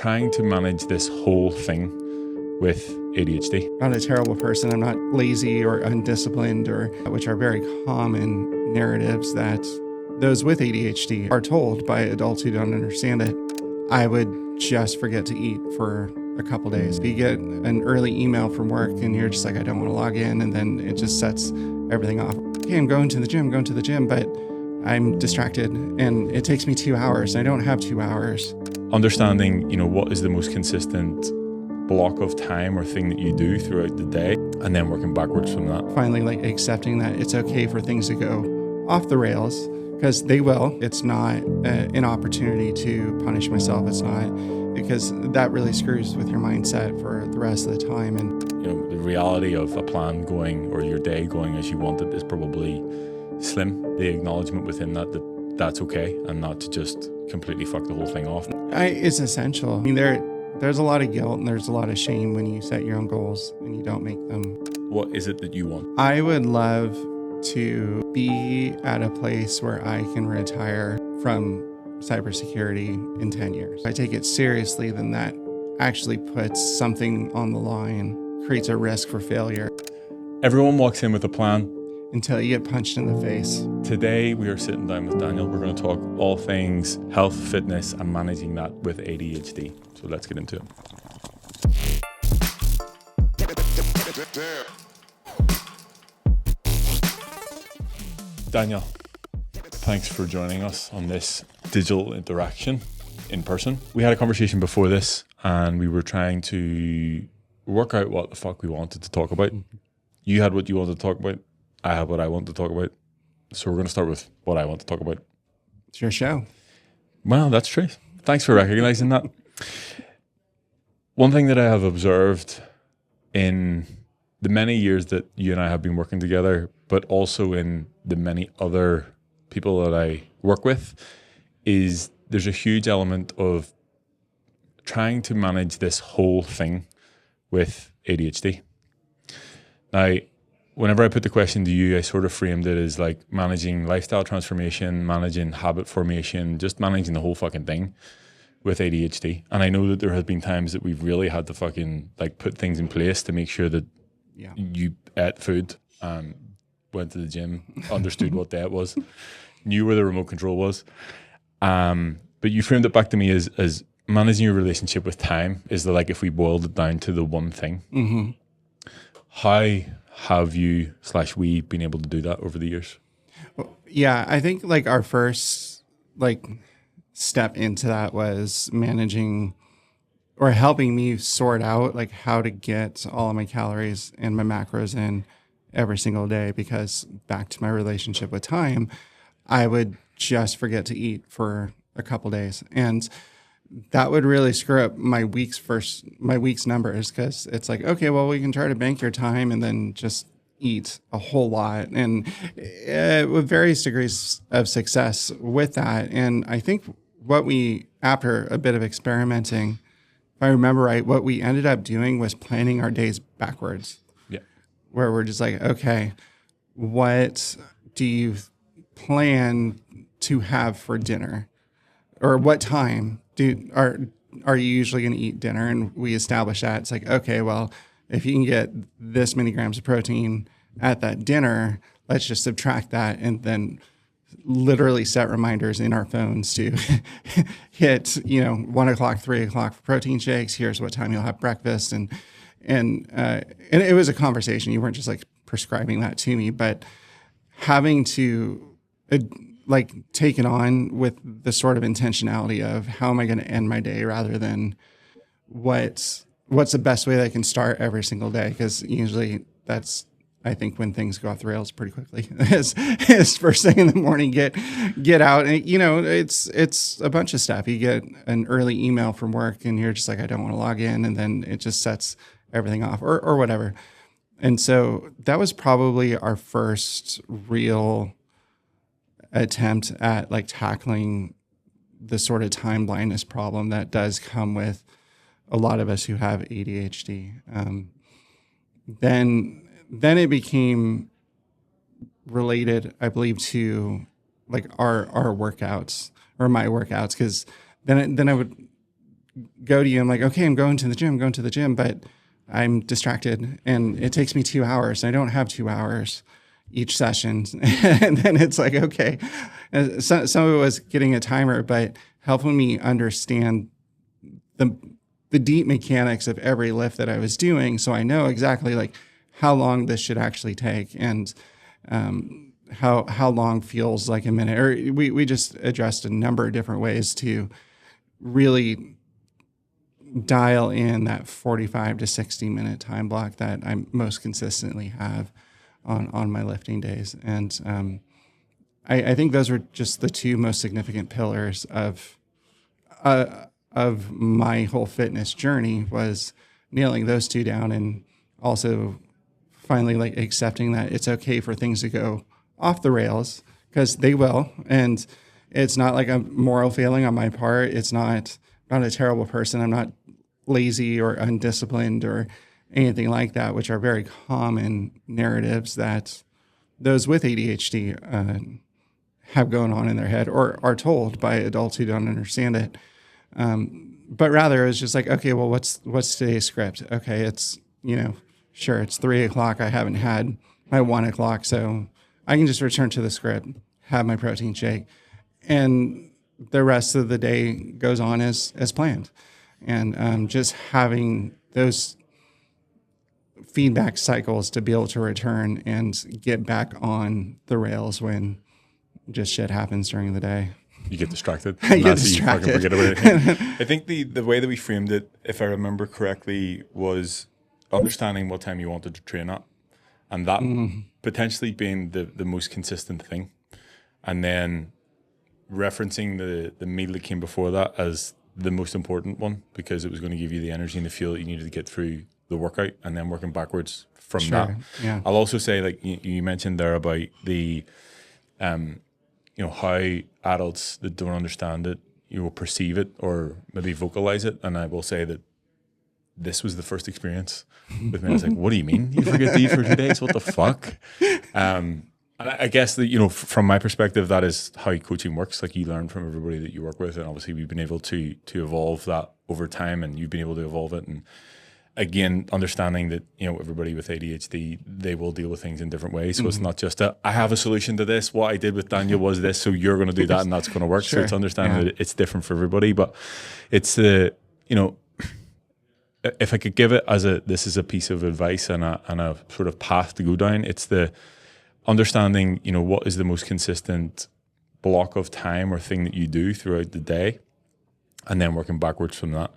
trying to manage this whole thing with ADHD. I'm not a terrible person. I'm not lazy or undisciplined, which are very common narratives that those with ADHD are told by adults who don't understand it. I would just forget to eat for a couple days. If you get an early email from work and you're just like, I don't want to log in, and then it just sets everything off. Okay, I'm going to the gym, but I'm distracted and it takes me 2 hours. I don't have 2 hours. Understanding, what is the most consistent block of time or thing that you do throughout the day, and then working backwards from that. Finally, accepting that it's okay for things to go off the rails, because they will. It's not an opportunity to punish myself. It's not, because that really screws with your mindset for the rest of the time. And the reality of a plan going or your day going as you want it is probably slim. The acknowledgement within that's okay, and not to just completely fuck the whole thing off. It's essential. I mean, there's a lot of guilt and there's a lot of shame when you set your own goals and you don't make them. What is it that you want? I would love to be at a place where I can retire from cybersecurity in 10 years. If I take it seriously, then that actually puts something on the line, creates a risk for failure. Everyone walks in with a plan. Until you get punched in the face. Today, we are sitting down with Daniel. We're going to talk all things health, fitness, and managing that with ADHD. So let's get into it. Daniel, thanks for joining us on this digital interaction in person. We had a conversation before this, and we were trying to work out what the fuck we wanted to talk about. You had what you wanted to talk about. I have what I want to talk about. So we're going to start with what I want to talk about. It's your show. Well, that's true. Thanks for recognizing that. One thing that I have observed in the many years that you and I have been working together, but also in the many other people that I work with, is there's a huge element of trying to manage this whole thing with ADHD. Now, whenever I put the question to you, I sort of framed it as like managing lifestyle transformation, managing habit formation, just managing the whole fucking thing with ADHD. And I know that there have been times that we've really had to fucking like put things in place to make sure that you ate food and went to the gym, understood what day it was, knew where the remote control was. But you framed it back to me as managing your relationship with time is like if we boiled it down to the one thing. Mm-hmm. How have you / we been able to do that over the years? Well, yeah, I think like our first step into that was managing or helping me sort out like how to get all of my calories and my macros in every single day, because back to my relationship with time, I would just forget to eat for a couple days. And that would really screw up my week's numbers, because it's like, okay, well, we can try to bank your time and then just eat a whole lot, and with various degrees of success with that. And I think after a bit of experimenting, if I remember right, what we ended up doing was planning our days backwards. Yeah. Where we're just like, okay, what do you plan to have for dinner? Or what time are you usually going to eat dinner? And we establish that. It's like, okay, well, if you can get this many grams of protein at that dinner, let's just subtract that and then literally set reminders in our phones to hit, 1 o'clock, 3 o'clock for protein shakes. Here's what time you'll have breakfast. And it was a conversation. You weren't just like prescribing that to me, but having to take it on with the sort of intentionality of how am I going to end my day, rather than what's the best way that I can start every single day. Because usually that's, I think, when things go off the rails pretty quickly is first thing in the morning, get out. And, it's a bunch of stuff. You get an early email from work and you're just like, I don't want to log in. And then it just sets everything off or whatever. And so that was probably our first real attempt at tackling the sort of time blindness problem that does come with a lot of us who have ADHD. Then it became related, I believe, to our workouts or my workouts, because then I would go to you. I'm like, okay, I'm going to the gym, but I'm distracted and it takes me 2 hours. I don't have 2 hours each session. And then it's like, okay, some of it was getting a timer, but helping me understand the deep mechanics of every lift that I was doing. So I know exactly like how long this should actually take and how long feels like a minute. Or we just addressed a number of different ways to really dial in that 45 to 60 minute time block that I most consistently have on my lifting days. And I think those were just the two most significant pillars of my whole fitness journey, was nailing those two down, and also finally like accepting that it's okay for things to go off the rails, because they will. And it's not like a moral failing on my part. It's not a terrible person. I'm not lazy or undisciplined or anything like that, which are very common narratives that those with ADHD have going on in their head or are told by adults who don't understand it. But rather it's just like, okay, well, what's today's script? Okay, it's, sure, it's 3:00. I haven't had my 1:00, so I can just return to the script, have my protein shake, and the rest of the day goes on as planned. And just having those feedback cycles to be able to return and get back on the rails when just shit happens during the day. You get distracted. I get distracted. You fucking forget about it. I think the way that we framed it, if I remember correctly, was understanding what time you wanted to train at, and that potentially being the most consistent thing, and then referencing the meal that came before that as the most important one, because it was going to give you the energy and the feel that you needed to get through the workout, and then working backwards from that. Yeah. I'll also say, like you mentioned there about the how adults that don't understand it, perceive it or maybe vocalize it. And I will say that this was the first experience with me. I was like, what do you mean you forget to eat for 2 days? What the fuck? And I guess that, from my perspective, that is how coaching works. Like, you learn from everybody that you work with. And obviously we've been able to evolve that over time, and you've been able to evolve it. And again, understanding that, everybody with ADHD, they will deal with things in different ways. So it's not just I have a solution to this. What I did with Daniel was this, so you're going to do that and that's going to work. Sure. So it's understanding that it's different for everybody. But it's, if I could give it as this is a piece of advice and a sort of path to go down, it's the understanding, what is the most consistent block of time or thing that you do throughout the day, and then working backwards from that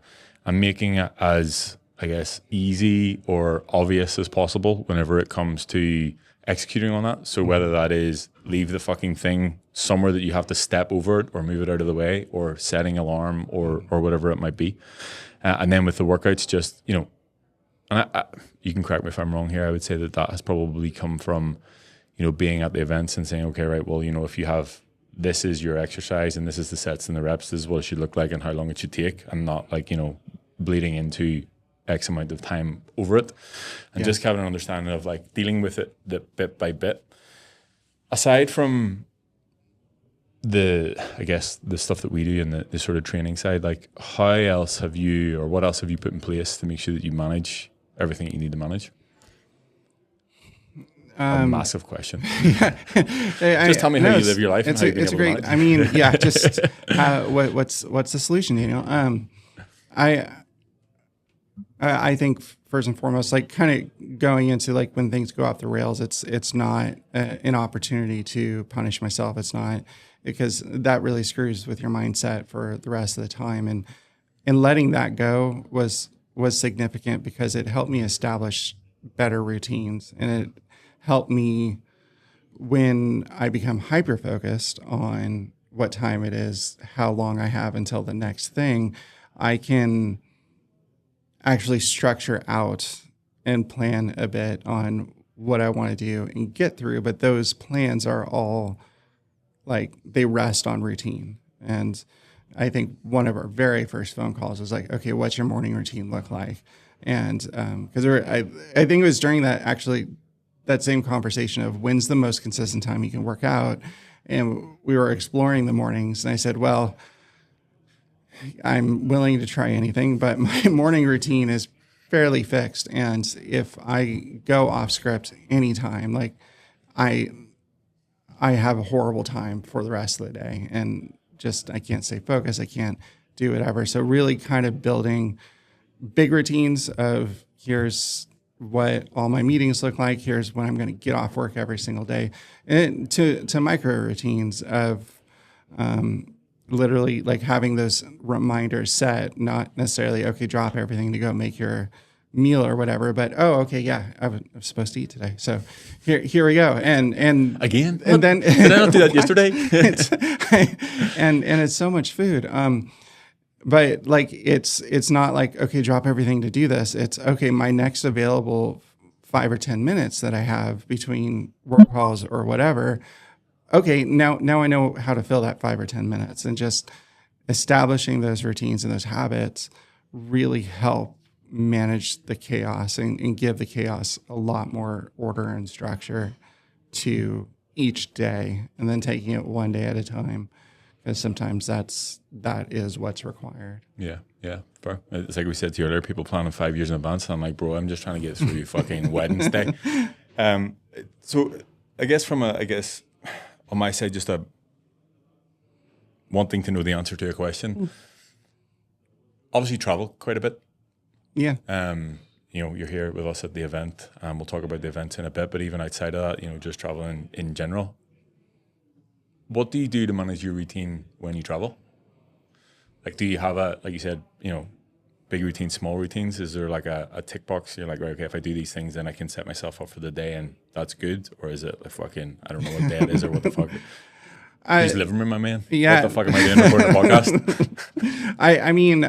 and making it as, I guess, easy or obvious as possible whenever it comes to executing on that. So whether that is leave the fucking thing somewhere that you have to step over it or move it out of the way, or setting alarm or whatever it might be. And then with the workouts, just, and you can correct me if I'm wrong here, I would say that has probably come from, being at the events and saying, okay, right, well, if you have, this is your exercise and this is the sets and the reps, this is what it should look like and how long it should take, and not like, bleeding into X amount of time over it, and just having an understanding of like dealing with it bit by bit. Aside from the stuff that we do and the sort of training side, like what else have you put in place to make sure that you manage everything you need to manage? A massive question. Just tell me how you live your life. It's great. I mean, just what's the solution? I think first and foremost, like kind of going into like when things go off the rails, it's not an opportunity to punish myself. It's not, because that really screws with your mindset for the rest of the time. And letting that go was significant, because it helped me establish better routines, and it helped me when I become hyper focused on what time it is, how long I have until the next thing, I can actually structure out and plan a bit on what I want to do and get through. But those plans are all like, they rest on routine. And I think one of our very first phone calls was like, okay, what's your morning routine look like? And because I think it was during that same conversation of when's the most consistent time you can work out. And we were exploring the mornings, and I said, well, I'm willing to try anything, but my morning routine is fairly fixed. And if I go off script anytime, like I have a horrible time for the rest of the day, and just I can't stay focused. I can't do whatever. So really kind of building big routines of here's what all my meetings look like. Here's when I'm going to get off work every single day, and to micro routines of literally like having those reminders set, not necessarily, okay, drop everything to go make your meal or whatever, but okay, yeah, I'm supposed to eat today, so here we go, and again, and then did I not do that yesterday? and it's so much food, but like it's not like, okay, drop everything to do this. It's okay, my next available 5 or 10 minutes that I have between work calls or whatever. Okay, now I know how to fill that 5 or 10 minutes, and just establishing those routines and those habits really help manage the chaos and give the chaos a lot more order and structure to each day, and then taking it one day at a time, because sometimes that is what's required. Yeah, fair. It's like we said to you earlier, people planning 5 years in advance. And I'm like, bro, I'm just trying to get through fucking Wednesday. So I guess on my side, just wanting to know the answer to your question. Obviously, travel quite a bit. Yeah. You're here with us at the event. We'll talk about the events in a bit, but even outside of that, just traveling in general. What do you do to manage your routine when you travel? Like, do you have like you said, big routines, small routines? Is there like a tick box? You're like, right, okay, if I do these things, then I can set myself up for the day and that's good? Or is it like fucking, I don't know what day it is or what the fuck? He's living room, my man. Yeah. What the fuck am I doing recording a podcast? I mean,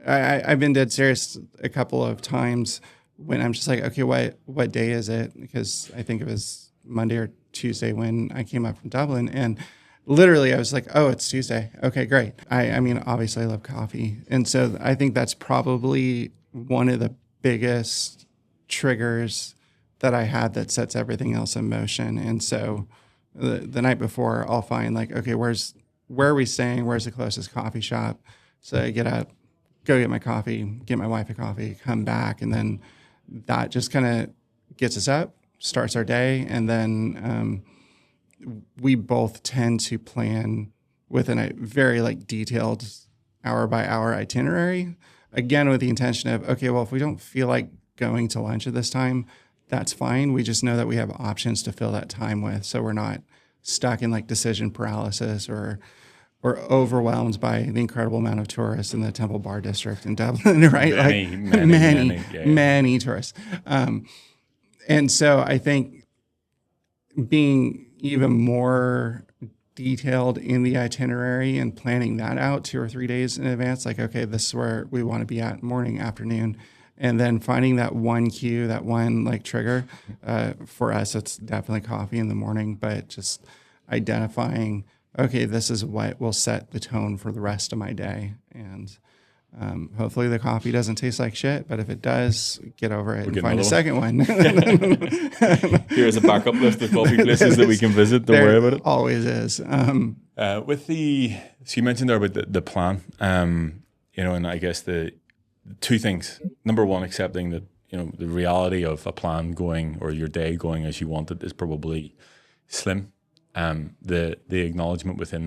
I've been dead serious a couple of times when I'm just like, okay, what day is it? Because I think it was Monday or Tuesday when I came up from Dublin, and literally I was like, oh, it's Tuesday. Okay, great. I mean, obviously I love coffee. And so I think that's probably one of the biggest triggers that I had that sets everything else in motion. And so the night before I'll find like, okay, where are we staying? Where's the closest coffee shop? So I get up, go get my coffee, get my wife a coffee, come back. And then that just kind of gets us up, starts our day. And then we both tend to plan within a very like detailed hour by hour itinerary, again, with the intention of, okay, well, if we don't feel like going to lunch at this time, that's fine. We just know that we have options to fill that time with. So we're not stuck in like decision paralysis or overwhelmed by the incredible amount of tourists in the Temple Bar District in Dublin, right? Many tourists. And so I think being even more detailed in the itinerary and planning that out 2 or 3 days in advance, like, okay, this is where we want to be at morning, afternoon, and then finding that one cue, that one like trigger. For us, it's definitely coffee in the morning, but just identifying, okay, this is what will set the tone for the rest of my day. And hopefully the coffee doesn't taste like shit, but if it does, get over it and find a second one. Here's a backup list of coffee places that we can visit. Don't worry about it. Always is. So you mentioned there about the plan, and I guess the two things. Number one, accepting that, the reality of a plan going or your day going as you want it is probably slim. The acknowledgement within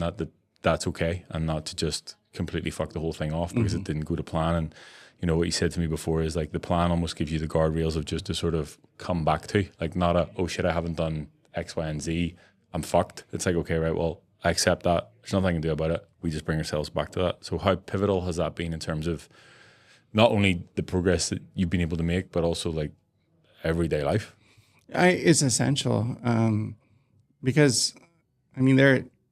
that's okay, and not to just completely fuck the whole thing off because it didn't go to plan. And what you said to me before is like the plan almost gives you the guardrails of just to sort of come back to, like, not a, oh shit, I haven't done X, Y, and Z, I'm fucked. It's like, okay, right, well, I accept that. There's nothing I can do about it. We just bring ourselves back to that. So how pivotal has that been in terms of not only the progress that you've been able to make, but also like everyday life? It's essential, because I mean,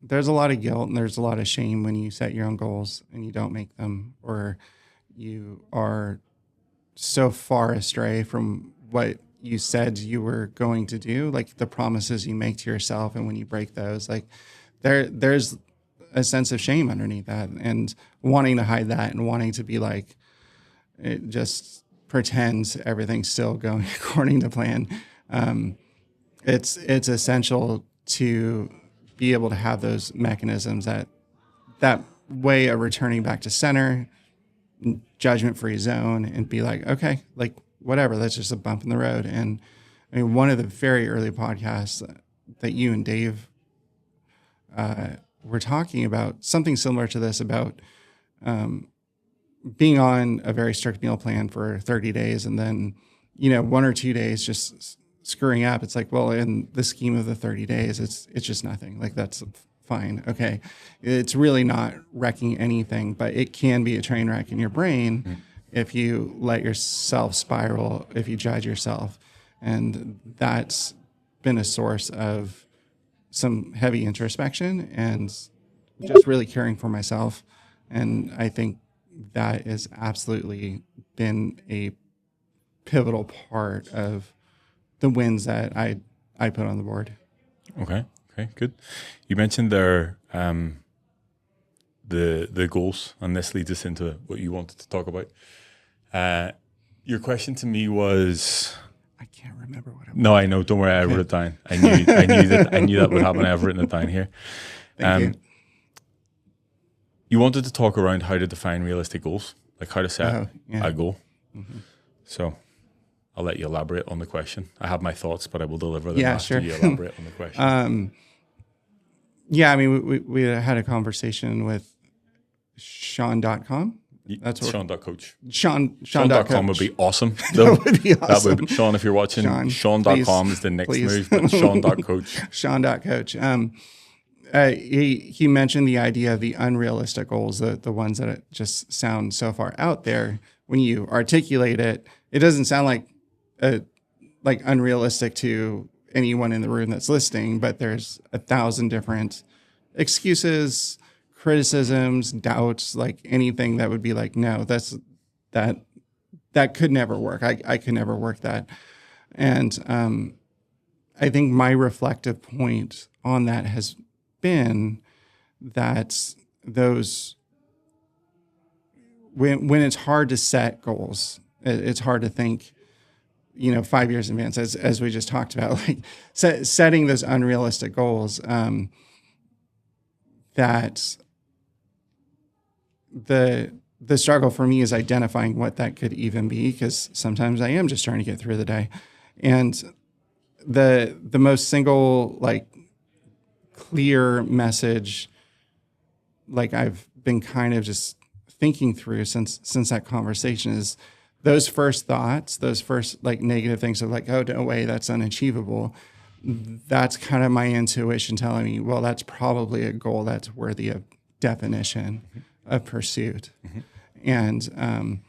there's a lot of guilt and there's a lot of shame when you set your own goals and you don't make them, or you are so far astray from what you said you were going to do, like the promises you make to yourself. And when you break those, like there's a sense of shame underneath that, and wanting to hide that and wanting to be like, it just pretends everything's still going according to plan. It's essential to be able to have those mechanisms that way of returning back to center, judgment-free zone, and be like, okay, like whatever, that's just a bump in the road. And I mean, one of the very early podcasts that you and Dave were talking about, something similar to this, about being on a very strict meal plan for 30 days and then, 1 or 2 days just screwing up. It's like, well, in the scheme of the 30 days, it's just nothing. Like, that's fine. Okay. It's really not wrecking anything, but it can be a train wreck in your brain if you let yourself spiral, if you judge yourself. And that's been a source of some heavy introspection and just really caring for myself. And I think that has absolutely been a pivotal part of the wins that I put on the board. Okay, good. You mentioned there the goals, and this leads us into what you wanted to talk about. Your question to me was, I can't remember what it was. No, I know. Don't worry, I wrote it down. I knew that would happen. I've written it down here. Thank you. You wanted to talk around how to define realistic goals, like how to set a goal. Mm-hmm. So I'll let you elaborate on the question. I have my thoughts, but I will deliver them after you elaborate on the question. I mean, we had a conversation with Sean.com. That's Sean.coach. Sean.com would be awesome. That would be awesome. Sean, if you're watching, Sean.com is the next move, but Sean.coach. Sean.coach. He mentioned the idea of the unrealistic goals, the ones that just sound so far out there. When you articulate it, it doesn't sound like unrealistic to anyone in the room that's listening, but there's 1,000 different excuses, criticisms, doubts, like anything that would be like, no, that could never work. I could never work that. And I think my reflective point on that has been that those, when it's hard to set goals, it's hard to think, 5 years in advance, as we just talked about, like setting those unrealistic goals, that the struggle for me is identifying what that could even be, because sometimes I am just trying to get through the day. And the most single, clear message, I've been kind of just thinking through since that conversation, is those first thoughts, those first negative things of oh, no way, that's unachievable. That's kind of my intuition telling me, well, that's probably a goal that's worthy of definition, of pursuit. Mm-hmm. And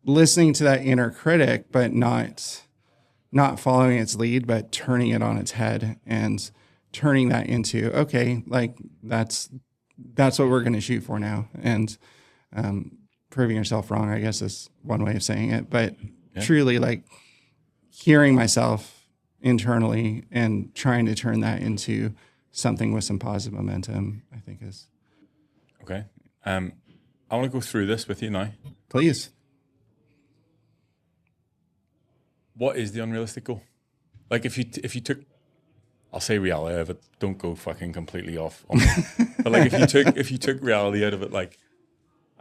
listening to that inner critic, but not following its lead, but turning it on its head and turning that into, okay, that's what we're going to shoot for now. And proving yourself wrong, I guess, is one way of saying it. But truly, hearing myself internally and trying to turn that into something with some positive momentum, I think is. Okay. I want to go through this with you now. Please. What is the unrealistic goal? If you took, I'll say reality out of it, don't go fucking completely off on it. But if you took reality out of it,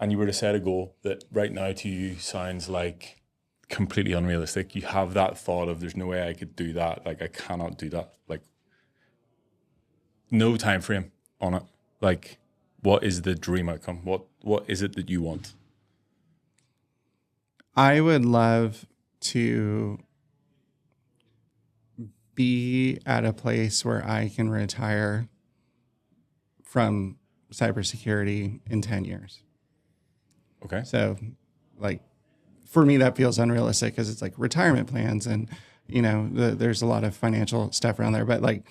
and you were to set a goal that right now to you sounds like completely unrealistic, you have that thought of, there's no way I could do that, I cannot do that, no time frame on it. What is the dream outcome? What is it that you want? I would love to be at a place where I can retire from cybersecurity in 10 years. Okay. So, for me, that feels unrealistic because it's retirement plans and, there's a lot of financial stuff around there. But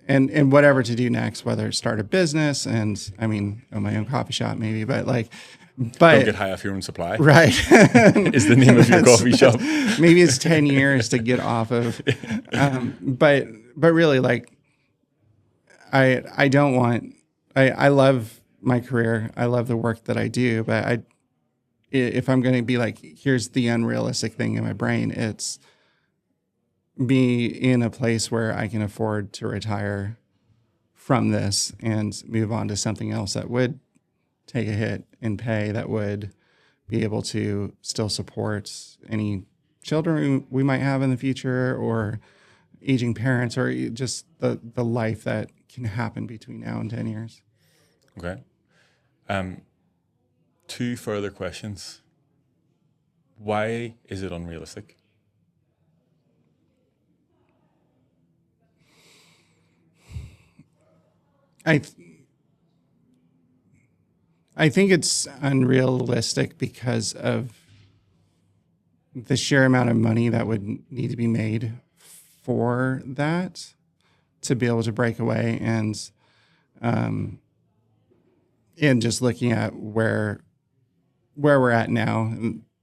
and whatever to do next, whether it's start a business and, own my own coffee shop maybe, but don't get high off your own supply. Right. Is the name of your coffee shop. Maybe it's 10 years to get off of. But really, I don't want, I love my career. I love the work that I do, but if I'm going to be here's the unrealistic thing in my brain, it's be in a place where I can afford to retire from this and move on to something else that would take a hit in pay that would be able to still support any children we might have in the future, or aging parents, or just the life that can happen between now and 10 years. Okay. 2 further questions. Why is it unrealistic? I think it's unrealistic because of the sheer amount of money that would need to be made for that to be able to break away, and just looking at where we're at now,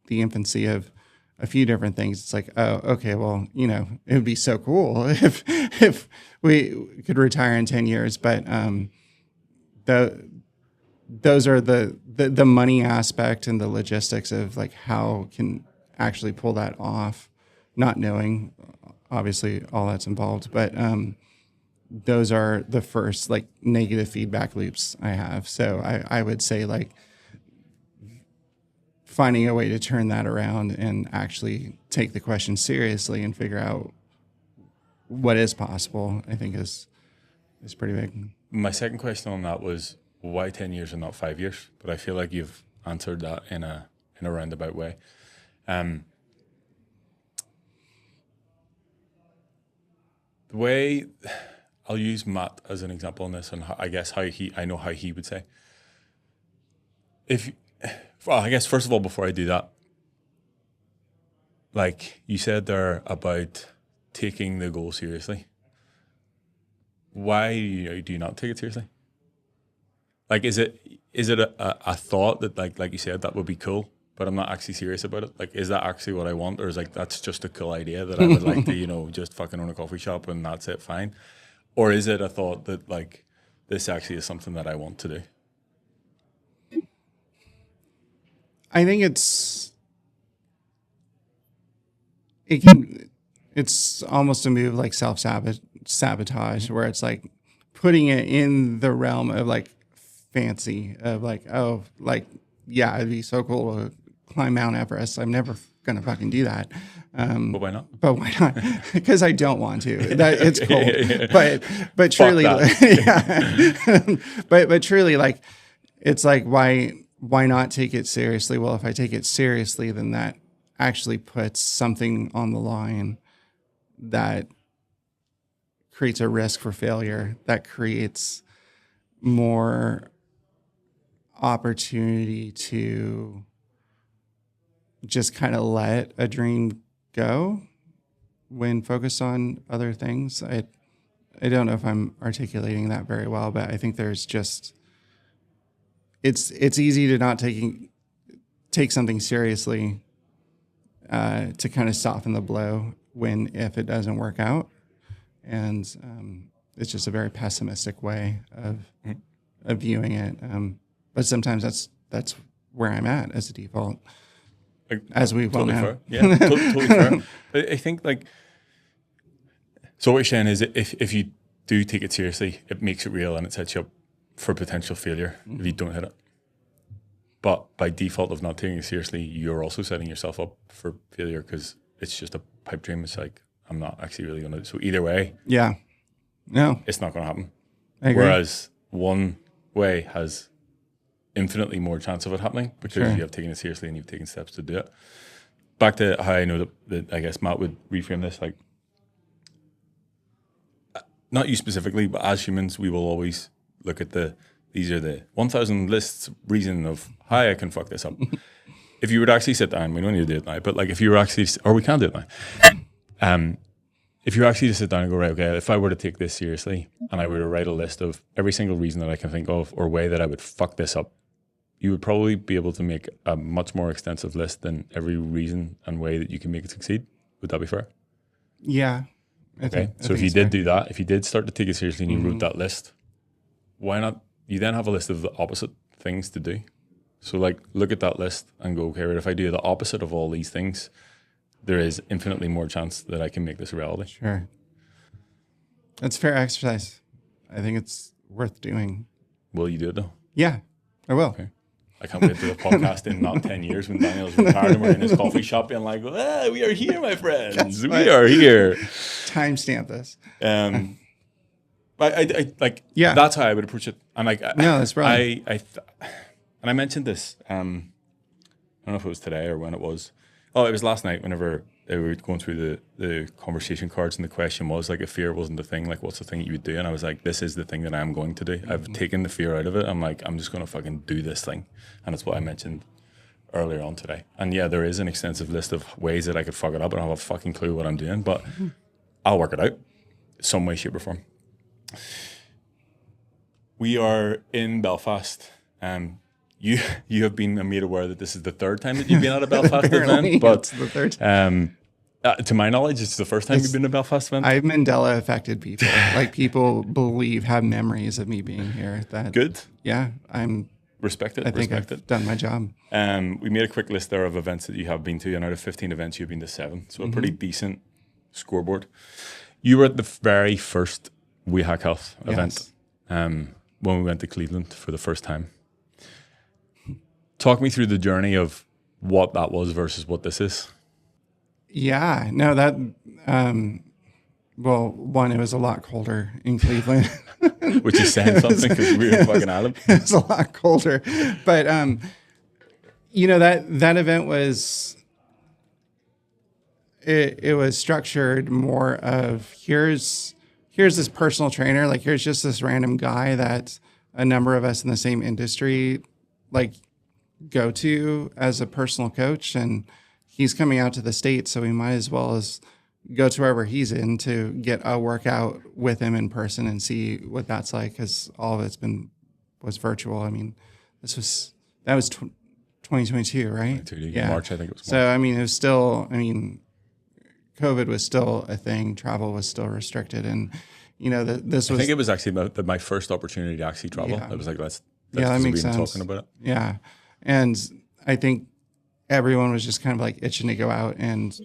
the infancy of a few different things. It's like, oh, okay, well, it would be so cool if we could retire in 10 years, but those are the money aspect and the logistics of like how can actually pull that off, not knowing obviously all that's involved, but those are the first like negative feedback loops I have. So I would say like finding a way to turn that around and actually take the question seriously and figure out what is possible, I think is pretty big. My second question on that was, why 10 years and not 5 years? But I feel like you've answered that in a roundabout way. The way I'll use Matt as an example on this, and I guess I know how he would say. I guess first of all, before I do that, like you said there about taking the goal seriously. Why do you not take it seriously? Like, is it a thought that like you said that would be cool, but I'm not actually serious about it? Like, is that actually what I want, or is like that's just a cool idea that I would like to just fucking own a coffee shop and that's it, fine? Or is it a thought that like this actually is something that I want to do? I think it's almost a move like self-sabotage, where it's like putting it in the realm of like fancy, of like, oh, like, yeah, it'd be so cool to climb Mount Everest. I'm never going to fucking do that. But why not? But why not? Because I don't want to. It's cool. Yeah. But truly, yeah. but truly, like, it's like, why not take it seriously? Well, if I take it seriously, then that actually puts something on the line that creates a risk for failure, that creates more opportunity to just kind of let a dream go when focused on other things. I don't know if I'm articulating that very well, but I think there's just, it's easy to not take something seriously to kind of soften the blow if it doesn't work out. And it's just a very pessimistic way of viewing it. But sometimes that's where I'm at as a default, as we well totally know. Fair. Yeah, totally fair. I think like, so what you're saying is that if you do take it seriously, it makes it real and it sets you up for potential failure if you don't hit it. But by default of not taking it seriously, you're also setting yourself up for failure because it's just a pipe dream. It's like, I'm not actually really going to. So either way, Yeah. No, it's not going to happen. I agree. Whereas one way has infinitely more chance of it happening because Sure. you have taken it seriously and you've taken steps to do it. Back to how I know that I guess Matt would reframe this, like, not you specifically, but as humans, we will always look at these are the 1,000 lists reason of how I can fuck this up. If you would actually sit down, we don't need to do it now, but like if you were actually, or we can do it now. If you actually just sit down and go, right, okay, if I were to take this seriously and I were to write a list of every single reason that I can think of or way that I would fuck this up, you would probably be able to make a much more extensive list than every reason and way that you can make it succeed. Would that be fair? Yeah. Okay. So if you did do that, if you did start to take it seriously and you wrote that list, why not? You then have a list of the opposite things to do. So like, look at that list and go, okay, right, if I do the opposite of all these things, there is infinitely more chance that I can make this a reality. Sure. That's fair exercise. I think it's worth doing. Will you do it though? Yeah. I will. Okay. I can't wait to the podcast in not 10 years when Daniel's retired and we're in his coffee shop being like, we are here, my friends. We are here. Timestamp this. But I like, Yeah. that's how I would approach it. And like, No, that's brilliant. And I mentioned this, I don't know if it was today or when it was. Oh, it was last night whenever we were going through the conversation cards, and the question was like, if fear wasn't a thing, like what's the thing that you would do? And I was like, this is the thing that I'm going to do. I've taken the fear out of it. I'm like, I'm just going to fucking do this thing. And it's what I mentioned earlier on today. And yeah, there is an extensive list of ways that I could fuck it up and I have a fucking clue what I'm doing, but I'll work it out some way, shape or form. We are in Belfast. You have been made aware that this is the third time that you've been at a Belfast event, but it's the third time. To my knowledge, it's the first time you've been to a Belfast event. I've Mandela affected people. Like people have memories of me being here. That good. Yeah, Respect it. I think I've done my job. We made a quick list there of events that you have been to, and out of 15 events, you've been to 7. So a pretty decent scoreboard. You were at the very first We Hack Health event when we went to Cleveland for the first time. Talk me through the journey of what that was versus what this is. Yeah, no, that, well, one, it was a lot colder in Cleveland. Which is saying something because we were in fucking Ireland. It was a lot colder. But, that event was, it was structured more of here's this personal trainer, like here's just this random guy that a number of us in the same industry, like, go to as a personal coach, and he's coming out to the States, so we might as well as go to wherever he's in to get a workout with him in person and see what that's like, because all of it's was virtual. I mean, that was 2022, right? Yeah, March, I think it was March. So, I mean, it was still, COVID was still a thing. Travel was still restricted. And, this was... I think it was actually my first opportunity to actually travel. Yeah. I was like, that makes sense. Talking about it. Yeah. And I think everyone was just kind of like itching to go out and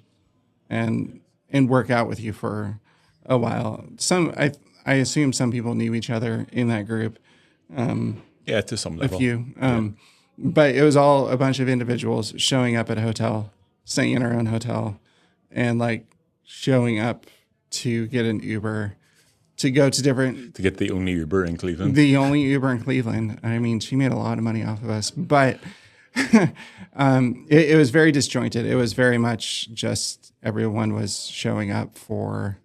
work out with you for a while. I assume some people knew each other in that group. Yeah, to some level. A few. But it was all a bunch of individuals showing up at a hotel, staying in our own hotel, and like showing up to get an Uber, to go to to get the only Uber in Cleveland. The only Uber in Cleveland. I mean, she made a lot of money off of us, but it was very disjointed. It was very much just everyone was showing up to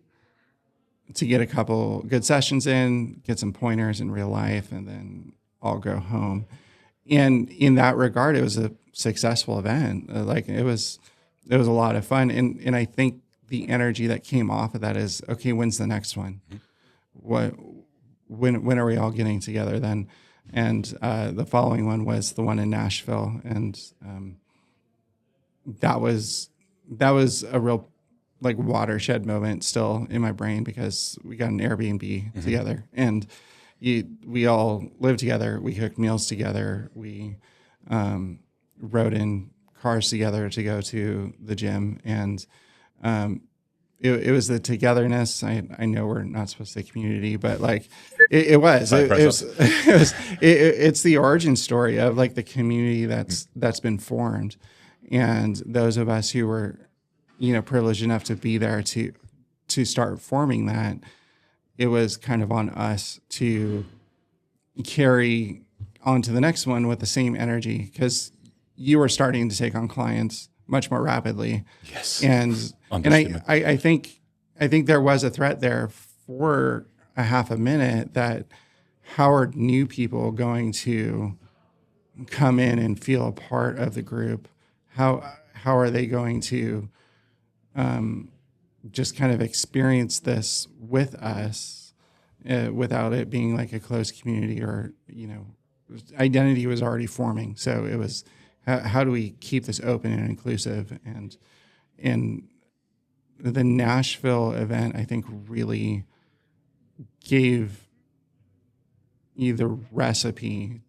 get a couple good sessions in, get some pointers in real life, and then all go home. And in that regard, it was a successful event. Like it was a lot of fun. And I think the energy that came off of that is, okay, when's the next one? When are we all getting together then? And the following one was the one in Nashville, and that was a real like watershed moment still in my brain, because we got an Airbnb together, and we all lived together. We cooked meals together. We rode in cars together to go to the gym, and it was the togetherness. I know we're not supposed to say community, but like it was it's the origin story of like the community that's been formed, and those of us who were, privileged enough to be there to start forming that. It was kind of on us to carry on to the next one with the same energy, because you were starting to take on clients much more rapidly. Yes. And I think there was a threat there for a half a minute that how are new people going to come in and feel a part of the group? How are they going to just kind of experience this with us without it being like a closed community, or, identity was already forming. So it was, how do we keep this open and inclusive? And the Nashville event, I think, really gave you the recipe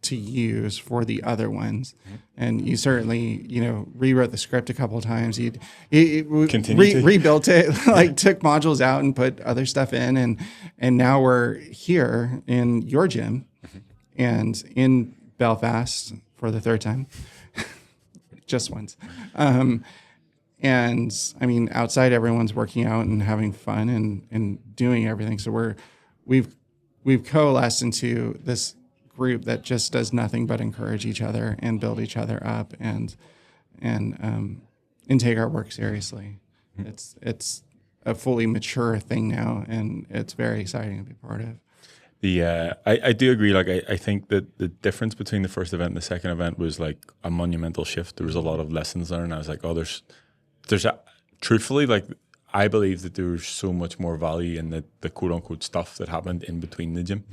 to use for the other ones. And you certainly, rewrote the script a couple of times. You rebuilt it, like took modules out and put other stuff in. And now we're here in your gym and in Belfast for the third time, just once. And I mean, outside everyone's working out and having fun and doing everything. So we've coalesced into this group that just does nothing but encourage each other and build each other up and take our work seriously. It's a fully mature thing now, and it's very exciting to be part of. I do agree. Like I think that the difference between the first event and the second event was like a monumental shift. There was a lot of lessons learned. I was like, oh, there's truthfully, like I believe that there's so much more value in the quote unquote stuff that happened in between the gym.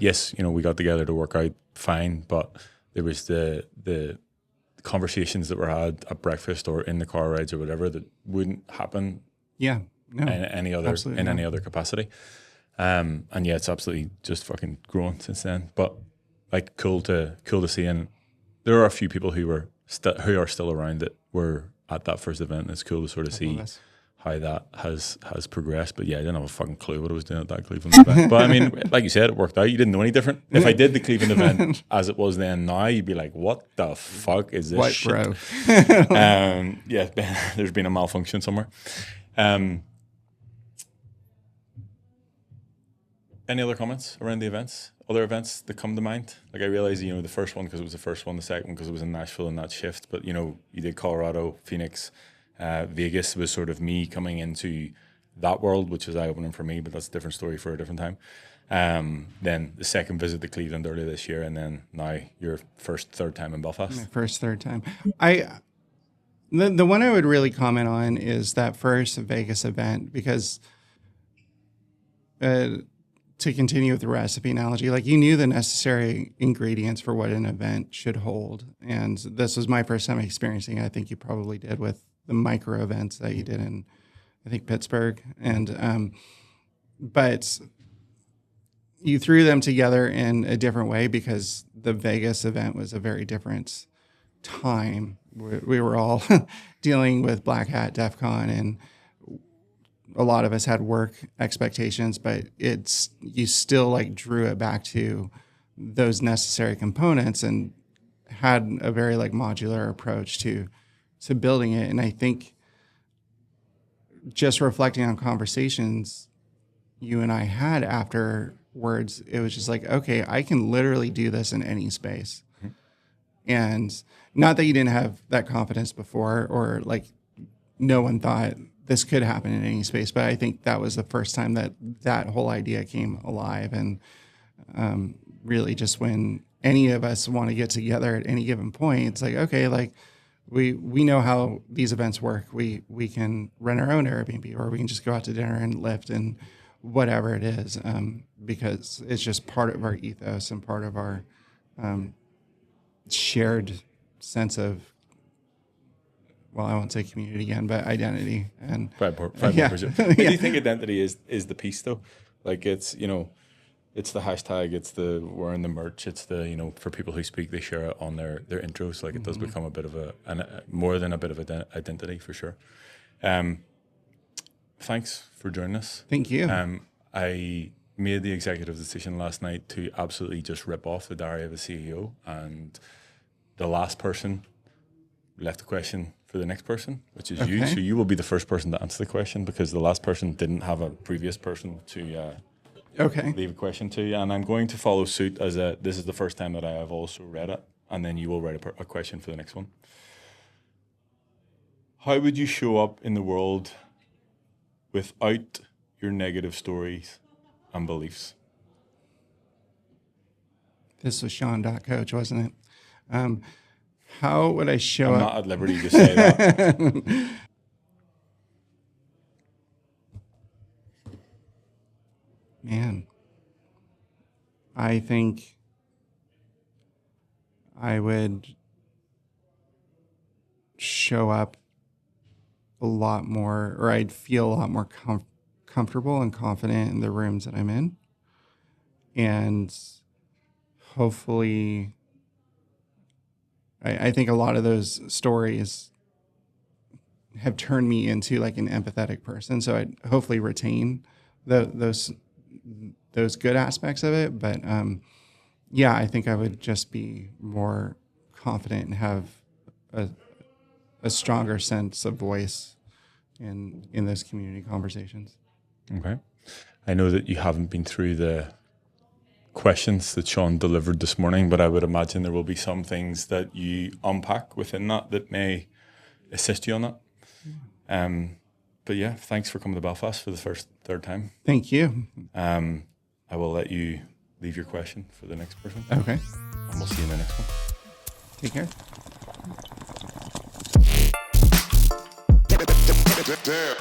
Yes, we got together to work out fine, but there was the conversations that were had at breakfast or in the car rides or whatever that wouldn't happen. Yeah, no, in any other capacity. And yeah, it's absolutely just fucking grown since then. But like cool to see, and there are a few people who are still around that were at that first event. It's cool to sort of see how that has progressed. But yeah, I didn't have a fucking clue what I was doing at that Cleveland event. But I mean, like you said, it worked out. You didn't know any different. If I did the Cleveland event as it was then now, you'd be like, what the fuck is this shit? Bro? Yeah, there's been a malfunction somewhere. Any other comments around the events? Other events that come to mind? Like I realize, the first one because it was the first one, the second one because it was in Nashville and that shift. But you did Colorado, Phoenix, Vegas was sort of me coming into that world, which is eye-opening for me. But that's a different story for a different time. Then the second visit to Cleveland earlier this year, and then now your third time in Belfast. My third time. The one I would really comment on is that first Vegas event because. To continue with the recipe analogy, like you knew the necessary ingredients for what an event should hold. And this was my first time experiencing it. I think you probably did with the micro events that you did in, I think, Pittsburgh. And, but you threw them together in a different way because the Vegas event was a very different time. We were all dealing with Black Hat, DEF CON, and a lot of us had work expectations, but you still like drew it back to those necessary components and had a very like modular approach to building it. And I think just reflecting on conversations you and I had afterwards, it was just like, okay, I can literally do this in any space. Mm-hmm. And not that you didn't have that confidence before or like no one thought this could happen in any space, but I think that was the first time that whole idea came alive. And really just when any of us want to get together at any given point, it's like, okay, like we know how these events work. We can rent our own Airbnb or we can just go out to dinner and lift and whatever it is, because it's just part of our ethos and part of our shared sense of, well, I won't say community again, but identity. And do you think identity is the piece though? Like it's, it's the hashtag, it's the wearing the merch, it's the, for people who speak, they share it on their intros. Like it does become a bit of more than a bit of identity for sure. Thanks for joining us. Thank you. I made the executive decision last night to absolutely just rip off the diary of a CEO, and the last person left the question for the next person, which is you. So you will be the first person to answer the question because the last person didn't have a previous person to leave a question to. And I'm going to follow suit as this is the first time that I have also read it, and then you will write a question for the next one. How would you show up in the world without your negative stories and beliefs? This was Sean.Coach, wasn't it? How would I show I'm up? not at liberty to say that. Man, I think I would show up a lot more, or I'd feel a lot more comfortable and confident in the rooms that I'm in. And hopefully, I think a lot of those stories have turned me into like an empathetic person. So I'd hopefully retain those good aspects of it. But yeah, I think I would just be more confident and have a stronger sense of voice in those community conversations. Okay. I know that you haven't been through the questions that Sean delivered this morning, but I would imagine there will be some things that you unpack within that may assist you on that. But yeah, thanks for coming to Belfast for the third time. Thank you. I will let you leave your question for the next person. Okay. And we'll see you in the next one. Take care. Damn.